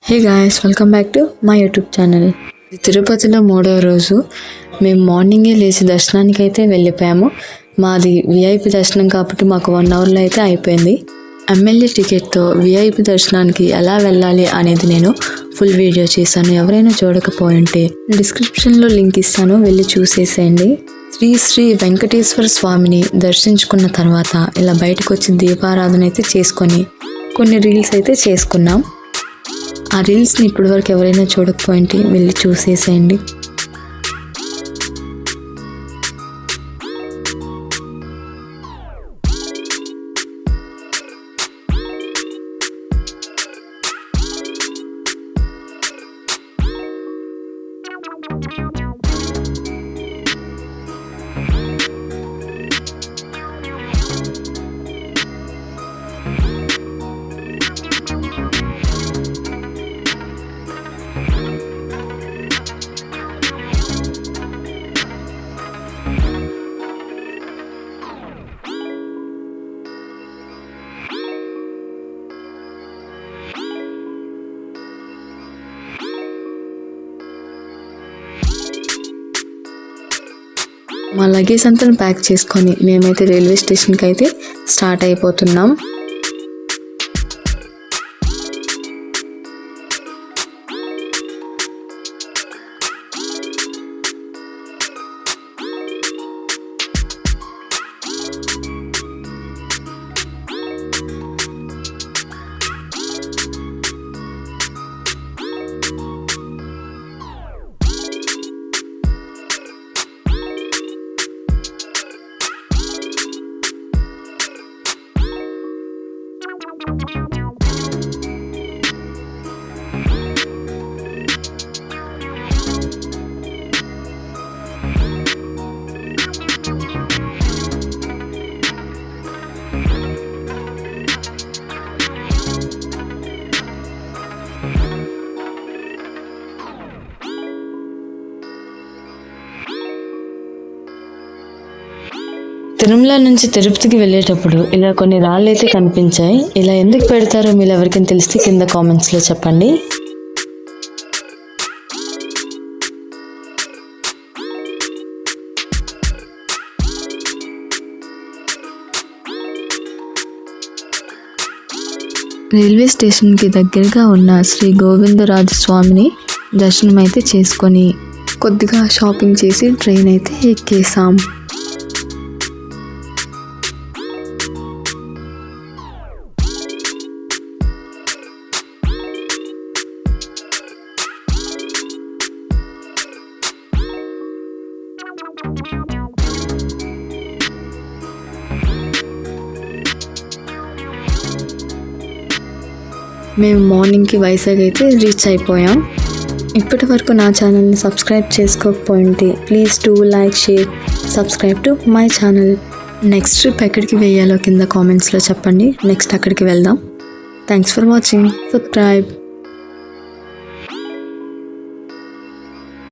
Hey guys, welcome back to my YouTube channel. తిరుపతిలో 3వ రోజు మేము మార్నింగే లేచి దర్శనానికి అయితే వెళ్ళిపోయాము. మాది విఐపి దర్శనం కాబట్టి మాకు 1 అవర్లో అయితే అయిపోయింది. ఎమ్మెల్యే టికెట్తో విఐపి దర్శనానికి ఎలా వెళ్ళాలి అనేది నేను ఫుల్ వీడియో చేశాను. ఎవరైనా చూడకపోయింటే డిస్క్రిప్షన్లో లింక్ ఇస్తాను, వెళ్ళి చూసేసేయండి. శ్రీ శ్రీ వెంకటేశ్వర స్వామిని దర్శించుకున్న తర్వాత ఇలా బయటకు వచ్చి దీపారాధన అయితే చేసుకొని కొన్ని రీల్స్ అయితే చేసుకున్నాం. ఆ రీల్స్ని ఇప్పటివరకు ఎవరైనా చూడకపోయింటే వెళ్ళి చూసేసేయండి. మా లగేజ్ అంతా ప్యాక్ చేసుకొని మేమైతే రైల్వే స్టేషన్కి అయితే స్టార్ట్ అయిపోతున్నాం. తిరుమల నుంచి తిరుపతికి వెళ్ళేటప్పుడు ఇలా కొన్ని రాళ్ళు అయితే కనిపించాయి. ఇలా ఎందుకు పెడతారో మీరు ఎవరికైనా తెలిస్తే కింద కామెంట్స్లో చెప్పండి. రైల్వే స్టేషన్కి దగ్గరగా ఉన్న శ్రీ గోవిందరాజ స్వామిని దర్శనం అయితే చేసుకొని కొద్దిగా షాపింగ్ చేసి ట్రైన్ అయితే ఎక్కేసాం. మేము మార్నింగ్కి వైజాగ్ అయితే రీచ్ అయిపోయాం. ఇప్పటి వరకు నా ఛానల్ని సబ్స్క్రైబ్ చేసుకోకపోయింటే please do like, share, subscribe to my channel. Next trip ఎక్కడికి వేయాలో కింద కామెంట్స్లో చెప్పండి. నెక్స్ట్ అక్కడికి వెళ్దాం. Thanks for watching. సబ్స్క్రైబ్.